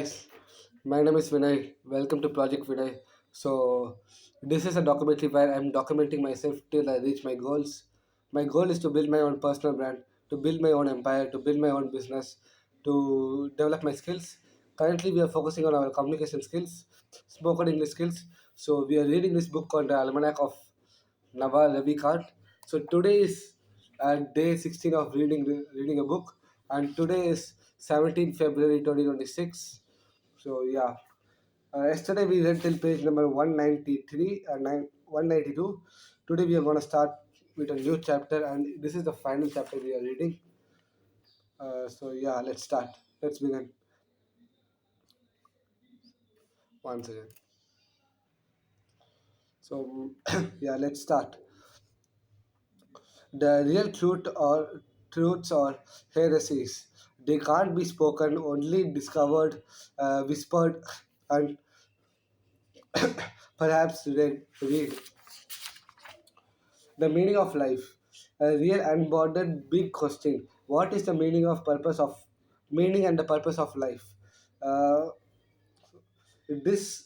guys, my name is Vinay. Welcome to Project Vinay. So, this is a documentary where I'm documenting myself till I reach my goals. My goal is to build my own personal brand, to build my own empire, to build my own business, to develop my skills. Currently, we are focusing on our communication skills, spoken English skills. So, we are reading this book called The Almanac of Naval Ravikant. So today is day 16 of reading a book, and today is 17th February 2026. So yeah, yesterday we read till page number 193 and 192. Today we are going to start with a new chapter, and this is the final chapter we are reading. So yeah, let's start. Let's begin once again. So yeah, let's start. The real truths or heresies. They can't be spoken, only discovered, whispered, and perhaps read. The meaning of life. A real unbounded big question. What is the meaning and the purpose of life? Uh, this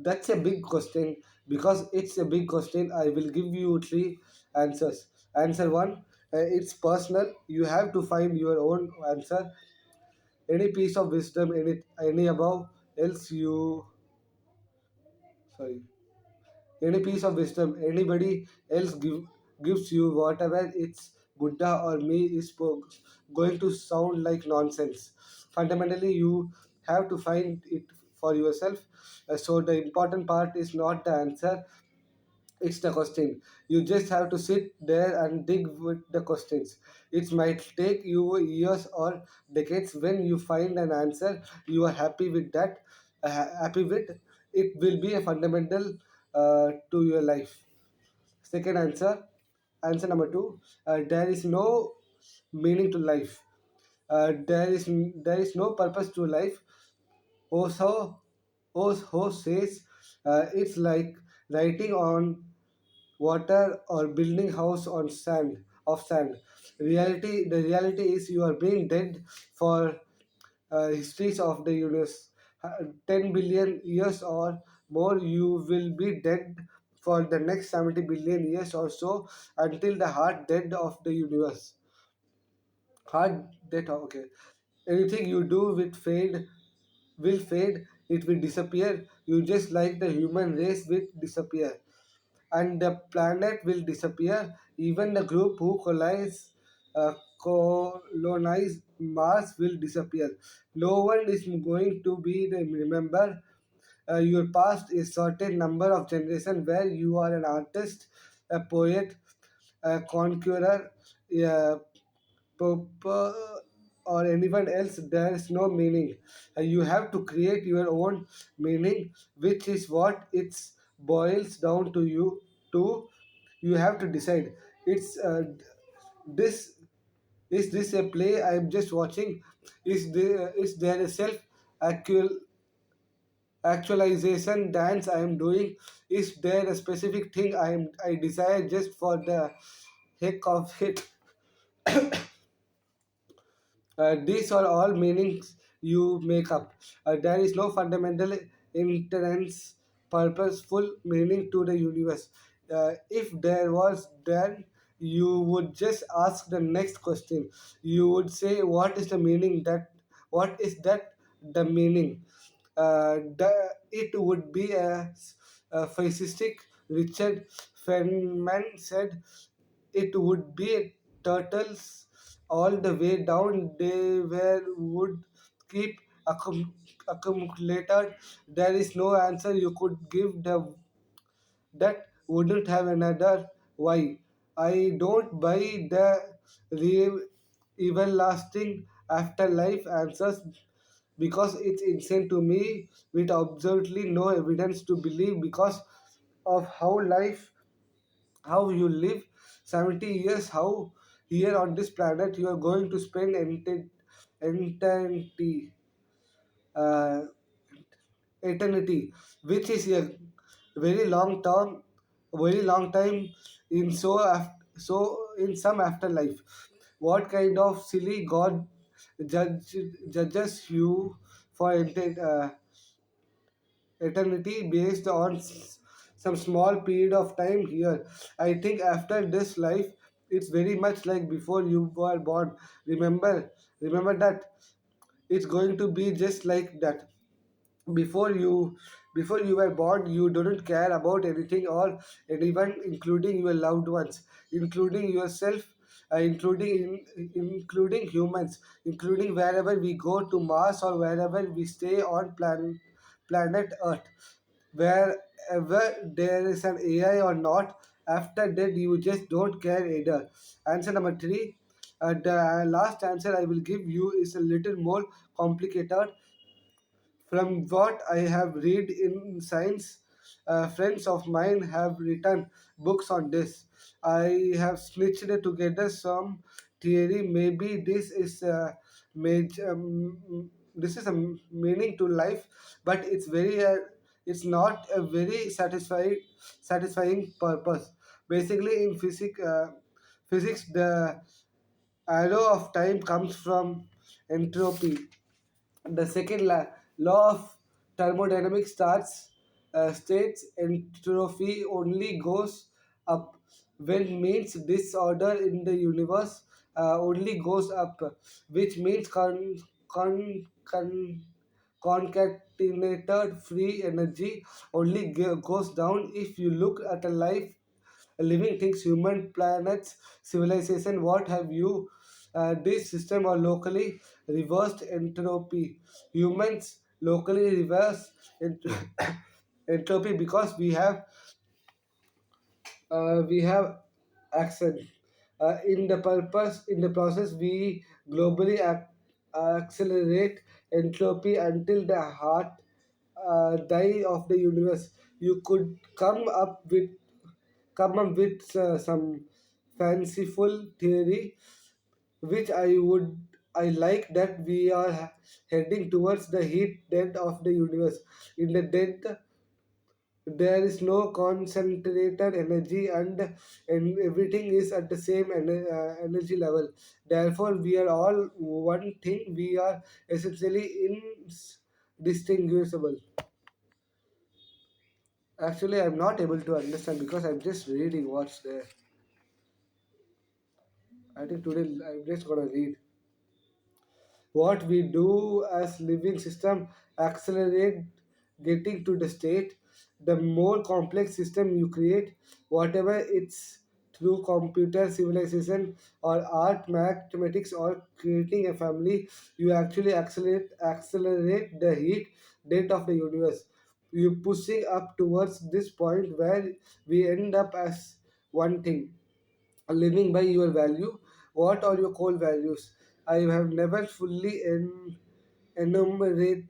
that's a big question. Because it's a big question, I will give you three answers. Answer one, it's personal. You have to find your own answer. Any piece of wisdom, any above else you sorry any piece of wisdom anybody else gives you, whatever it's Buddha or me, is going to sound like nonsense. Fundamentally, you have to find it for yourself. So the important part is not the answer, it's the question. You just have to sit there and dig with the questions. It might take you years or decades. When you find an answer you are happy with, it will be a fundamental to your life. Second answer, answer number two, there is no meaning to life. There is no purpose to life. Also, host says it's like writing on water or building house on sand. The reality is you are being dead for histories of the universe. 10 billion years or more, you will be dead for the next 70 billion years or so, until the hard dead of the universe. Hard dead, okay. Anything you do will fade, it will disappear. You just like the human race will disappear, and the planet will disappear. Even the group who colonize Mars will disappear. No one is going to be remember your past is certain number of generations where you are an artist, a poet, a conqueror, a purpose, or anyone else. There is no meaning. You have to create your own meaning, which is what it boils down to. You have to decide. It's this is this a play I'm just watching? Is there a self actual actualization dance I am doing? Is there a specific thing I desire just for the heck of it? These are all meanings you make up. There is no fundamental intense, purposeful meaning to the universe. If there was, then you would just ask the next question. You would say, "What is the meaning that? What is that? The meaning?" It would be a fascistic. Richard Feynman said it would be turtles all the way down. They were would keep accumulated. There is no answer you could give that wouldn't have another why. I don't buy the real everlasting afterlife answers because it's insane to me, with absolutely no evidence to believe, because of how you live 70 years, how here on this planet you are going to spend eternity, uh, eternity, which is a very long term, very long time in so in some afterlife. What kind of silly God judges you for eternity based on some small period of time here. I think after this life, it's very much like before you were born. Remember, remember that it's going to be just like that. Before you before you were born, you didn't care about anything or anyone, including your loved ones, including yourself, including humans, including wherever we go to Mars or wherever we stay on planet Earth, wherever there is an AI or not. After that, you just don't care either. Answer number three. The last answer I will give you is a little more complicated. From what I have read in science, friends of mine have written books on this. I have stitched together some theory. Maybe this is a meaning to life, but it's not a very satisfying purpose. Basically, in physics, the arrow of time comes from entropy. The second law of thermodynamics states entropy only goes up, when means disorder in the universe only goes up, which means concatenated free energy only goes down. If you look at a living things, human, planets, civilization, what have you, this system are locally reversed entropy. Humans locally reverse ent- entropy because we have action. In the process, we globally accelerate entropy until the heart die of the universe. You could come up with some fanciful theory, which I like, that we are heading towards the heat death of the universe. In the death, there is no concentrated energy, and everything is at the same energy level. Therefore, we are all one thing. We are essentially indistinguishable. Actually, I'm not able to understand because I'm just reading what's there. I think today I'm just gonna read. What we do as living system accelerate getting to the state. The more complex system you create, whatever it's through computer civilization or art, mathematics, or creating a family, you actually accelerate the heat date of the universe. You pushing up towards this point where we end up as one thing, living by your value. What are your core values? I have never fully enumerated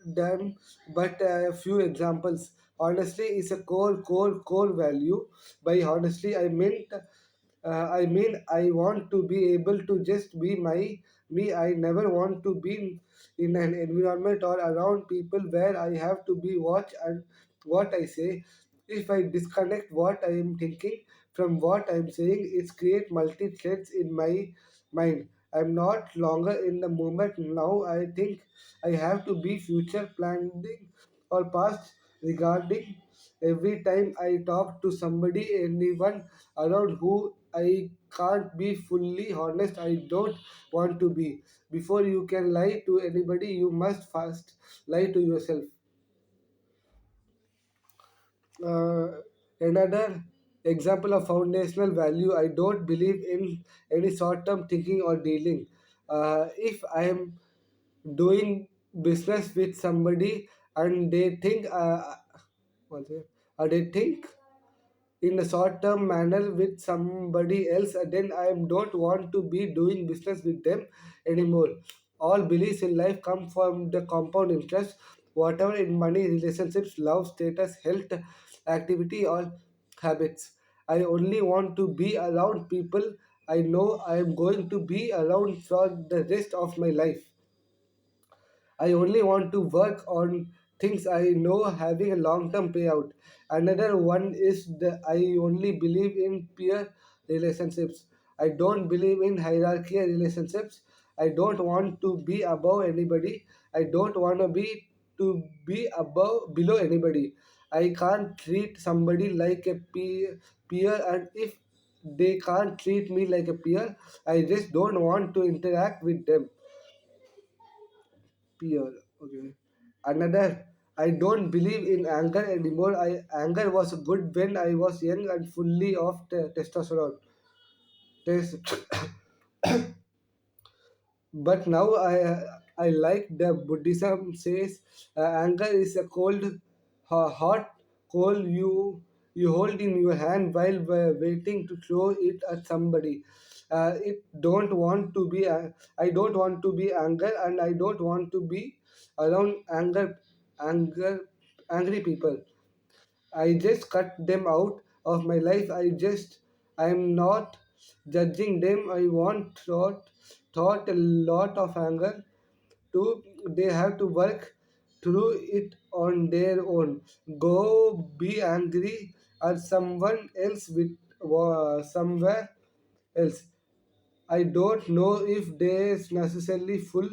them, but a few examples. Honestly is a core value. By honestly, I mean, I want to be able to just be me. I never want to be in an environment or around people where I have to be watch and what I say. If I disconnect what I am thinking from what I am saying, it's create multi threads in my mind. I'm not longer in the moment now. I think I have to be future planning or past regarding. Every time I talk to somebody, anyone around who I can't be fully honest, I don't want to be. Before you can lie to anybody, you must first lie to yourself. Another example of foundational value, I don't believe in any short term thinking or dealing. If I am doing business with somebody and they think in a short term manner with somebody else, then I don't want to be doing business with them anymore. All beliefs in life come from the compound interest, whatever in money, relationships, love, status, health, activity, or habits. I only want to be around people I know I am going to be around for the rest of my life. I only want to work on things I know having a long term payout. Another one is that I only believe in peer relationships. I don't believe in hierarchical relationships. I don't want to be above anybody. I don't want to be above below anybody. I can't treat somebody like a peer, and if they can't treat me like a peer, I just don't want to interact with them. Peer. Okay. Another. I don't believe in anger anymore. Anger was good when I was young and fully of testosterone. Test. But now I like the Buddhism says anger is a cold, hot coal you hold in your hand while waiting to throw it at somebody. It don't want to be. I don't want to be anger, and I don't want to be around anger, angry people. I just cut them out of my life. I'm not judging them. I want thought a lot of anger too. They have to work through it on their own. Go be angry at someone else with somewhere else. I don't know if they necessarily full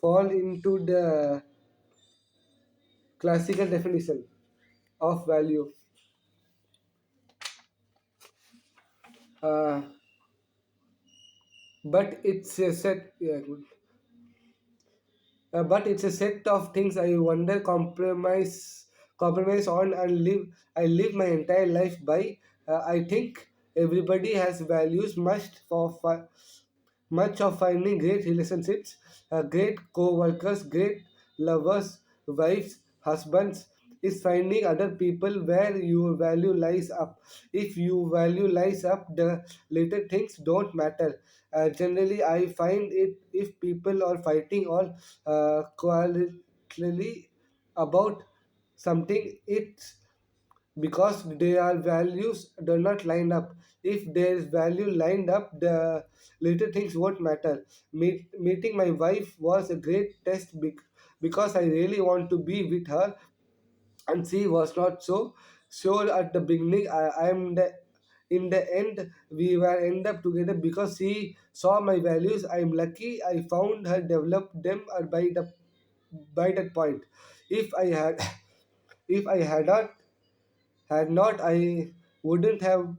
fall into the classical definition of value. Uh, but it's a set. Yeah, good. But it's a set of things I wonder compromise on and live. I live my entire life by. I think everybody has values much of finding great relationships, great co-workers, great lovers, wives, husbands, is finding other people where your value lies up. If your value lies up, the later things don't matter. Generally, I find it if people are fighting or quarreling about something, it's because their values do not line up. If their value lined up, the little things won't matter. Meeting my wife was a great test because I really want to be with her, and she was not so sure at the beginning. I'm the In the end, we were end up together because she saw my values. I'm lucky I found her, developed them by that point. If I had if I had not, I wouldn't have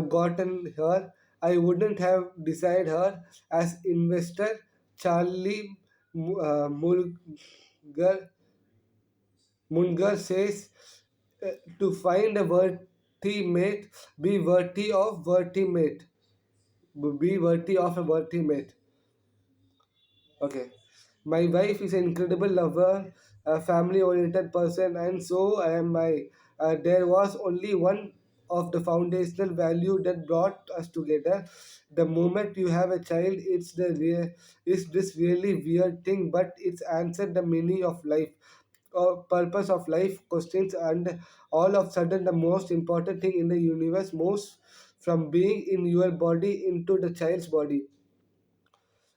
gotten her. I wouldn't have decided her as investor. Charlie Munger says to find a worthy mate, be worthy of worthy mate. Be worthy of a worthy mate. Okay. My wife is an incredible lover, a family oriented person, and so I am my. There was only one of the foundational value that brought us together. The moment you have a child, it's this really weird thing, but it's answered the meaning of life, purpose of life questions, and all of sudden the most important thing in the universe moves from being in your body into the child's body.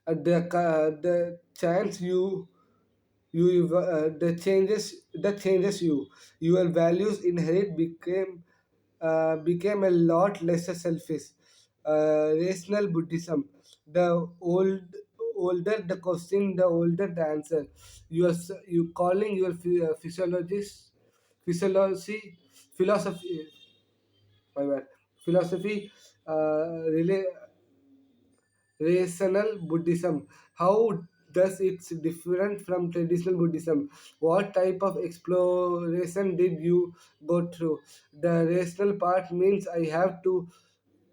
The chance that changes you. Your values inherit became a lot less selfish. Rational Buddhism. The older the question, the older the answer. You calling your physiology philosophy. My bad. Philosophy. Really rational Buddhism. How does it different from traditional Buddhism? What type of exploration did you go through? The rational part means I have to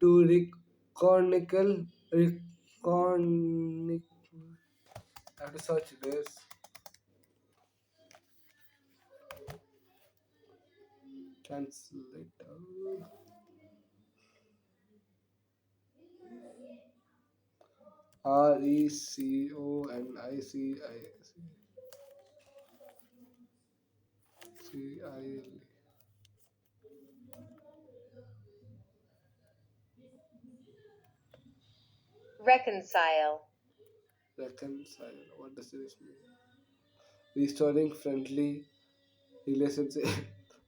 reconical. I have to search this. Translate. RECONICIL. Reconcile. Reconcile. What does this mean? Restoring friendly relationship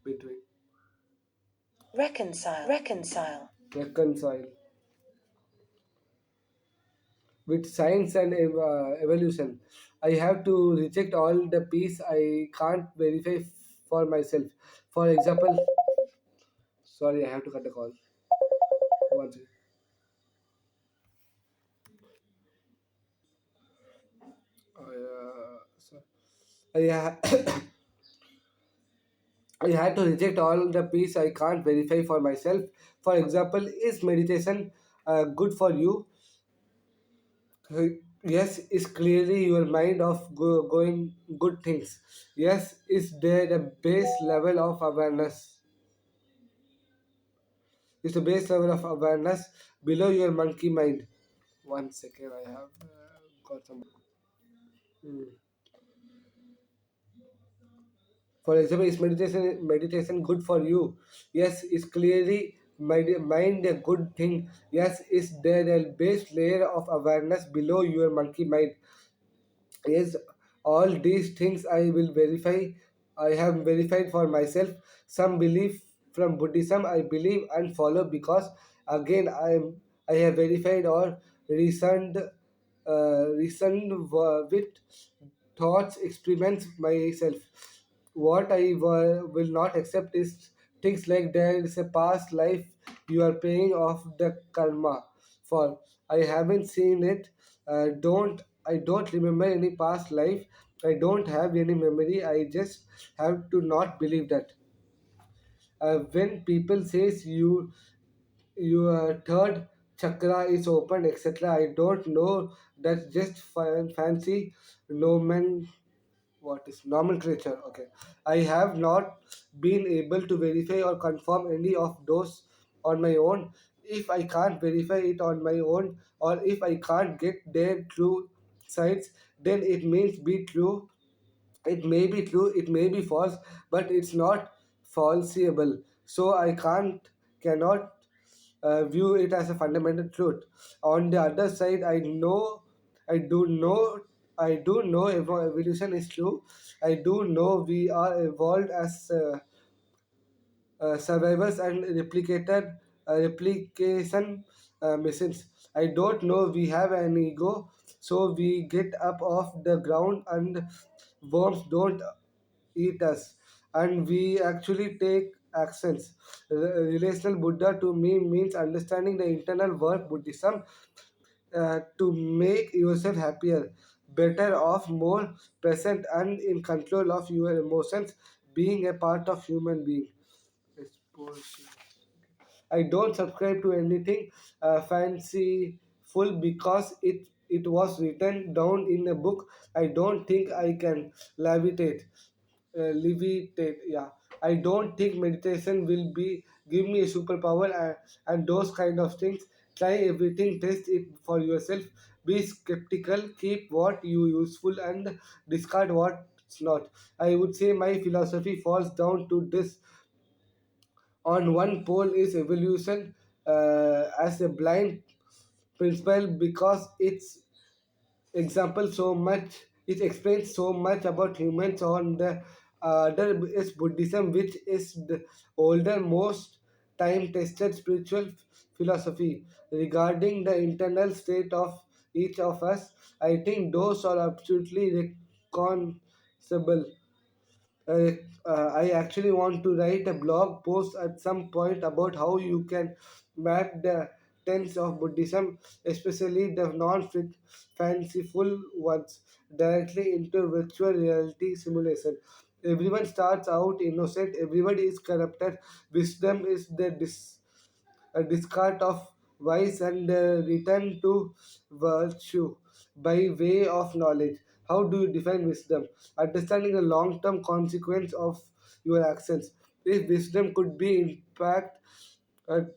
between. Reconcile with science and evolution. I have to reject all the piece I can't verify for myself. For example, sorry, I have to cut the call. One second. So I, I had to reject all the piece I can't verify for myself. For example, is meditation good for you? Uh, Yes, is clearly your mind of going good things. Yes, is there a base level of awareness? Is the base level of awareness below your monkey mind? One second, I have got some. Hmm. For example, is meditation good for you? Yes, is clearly mind a good thing? Yes, is there a base layer of awareness below your monkey mind? Yes, all these things I will verify. I have verified for myself. Some belief from Buddhism I believe and follow because again I have verified or reasoned with thoughts experiments myself. What will not accept is things like there is a past life you are paying off the karma for. I haven't seen it. I don't remember any past life. I don't have any memory. I just have to not believe that. When people says your third chakra is open, etc. I don't know. That's just fancy nomen what is nomenclature. Okay, I have not been able to verify or confirm any of those on my own. If I can't verify it on my own, or if I can't get their true sides, then it means be true. It may be true, it may be false, but it's not falsifiable. So I cannot view it as a fundamental truth. On the other side, I do know, I do know evolution is true. I do know we are evolved as survivors and replication machines. I don't know we have an ego, so we get up off the ground and worms don't eat us, and we actually take actions. Relational Buddha to me means understanding the internal work Buddhism to make yourself happier, better off, more present, and in control of your emotions, being a part of human being. Exposure. I don't subscribe to anything fanciful because it was written down in a book. I don't think I can levitate. Levitate. Yeah, I don't think meditation will be give me a superpower and those kind of things. Try everything, test it for yourself. Be skeptical. Keep what you useful and discard what's not. I would say my philosophy falls down to this: on one pole is evolution as a blind principle because it explains so much about humans. On the other is Buddhism, which is the older, most time tested spiritual philosophy regarding the internal state of each of us. I think those are absolutely reconcilable. uh, I actually want to write a blog post at some point about how you can map the tenets of Buddhism, especially the non-fanciful ones, directly into virtual reality simulation. Everyone starts out innocent, everybody is corrupted, wisdom is the a discard of vice and return to virtue by way of knowledge. How do you define wisdom? Understanding the long term consequence of your actions. If wisdom could be impact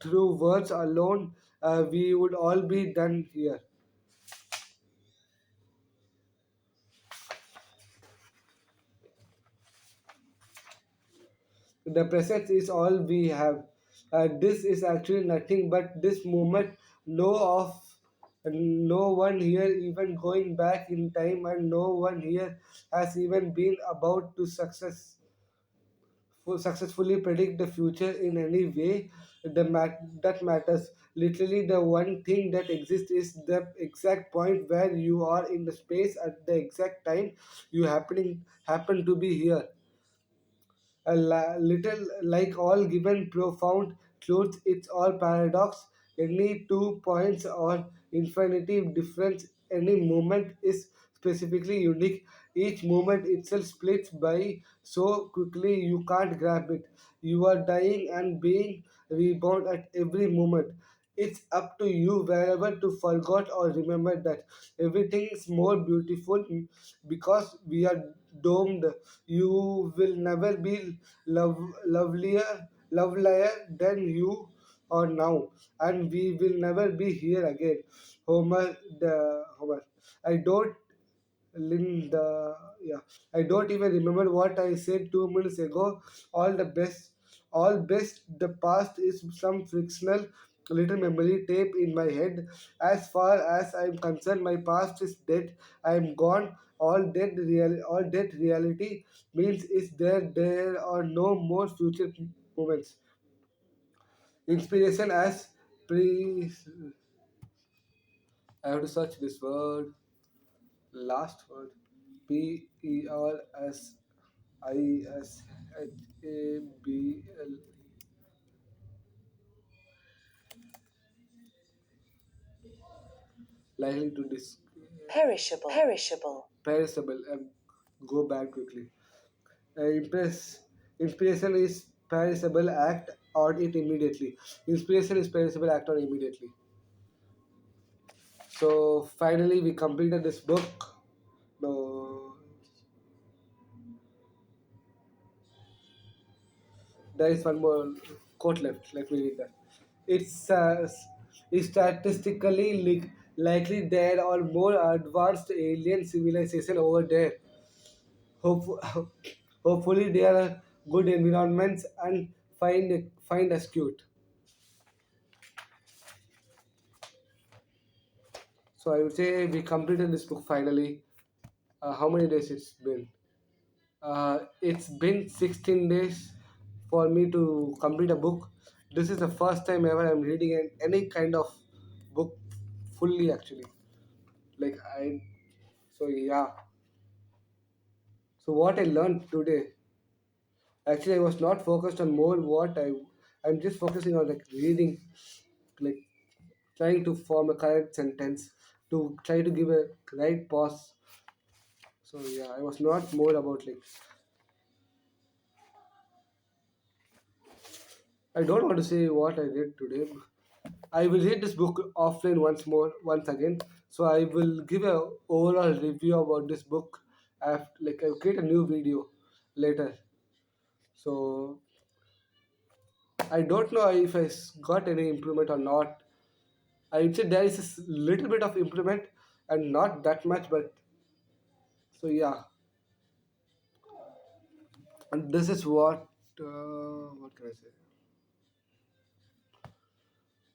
through words alone, we would all be done here. The present is all we have. This is actually nothing but this moment. No of no one here even going back in time, and no one here has even been about to successful successfully predict the future in any way that matters. Literally, the one thing that exists is the exact point where you are in the space at the exact time you happen to be here. Little like all given profound truths, it's all paradox. Any 2 points or infinity difference, any moment is specifically unique. Each moment itself splits by so quickly you can't grab it. You are dying and being reborn at every moment. It's up to you wherever to forget or remember that everything is more beautiful because we are domed. You will never be lovelier than you are now, and we will never be here again. Homer. I don't Linda, yeah. I don't even remember what I said 2 minutes ago. All the best, all best. The past is some frictional little memory tape in my head. As far as I'm concerned, my past is dead. I'm gone. All dead reality means is there are no more future moments. Inspiration as pre. I have to search this word. Last word. PERSISHABL. Likely to Perishable. perishable and go bad quickly. Inspiration is perishable, act on it immediately. Inspiration is perishable, act on immediately. So finally we completed this book. No, there is one more quote left. Let me read that. It's statistically likely there are more advanced alien civilization over there. Hope, hopefully, there are good environments and find us cute. So I would say we completed this book finally. How many days it's been? It's been 16 days for me to complete a book. This is the first time ever I'm reading any kind of book fully actually. Like I, so yeah. So what I learned today, actually I was not focused on more I'm just focusing on like reading, like trying to form a correct sentence, to try to give a right pause. So yeah, I was not more about like I don't want to say what I did today. I will read this book offline once again. So I will give a overall review about this book. I'll create a new video later. So I don't know if got any improvement or not. I would say there is a little bit of improvement and not that much, but so yeah. And this is what can I say?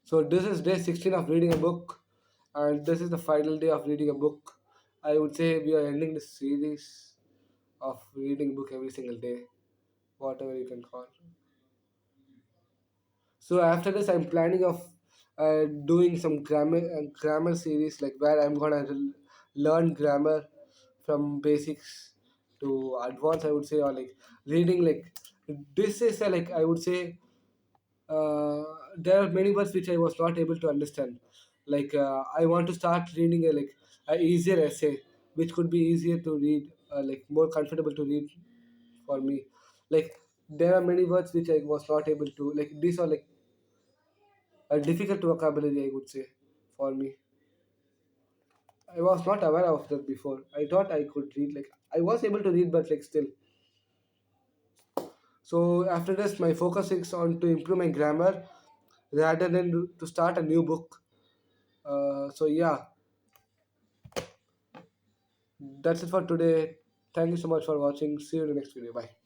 So this is day 16 of reading a book, and this is the final day of reading a book. I would say we are ending this series of reading book every single day, whatever you can call. So after this, I'm planning of doing some grammar series like where I'm gonna learn grammar from basics to advanced. I would say, or like reading like this is like I would say there are many words which I was not able to understand. Like I want to start reading a easier essay, which could be easier to read, like more comfortable to read for me. Like there are many words which I was not able to like. These are like a difficult vocabulary, I would say, for me. I was not aware of that before. I thought I could read, like I was able to read, but like still. So after this, my focus is on to improve my grammar rather than to start a new book. So yeah, that's it for today. Thank you so much for watching. See you in the next video. Bye.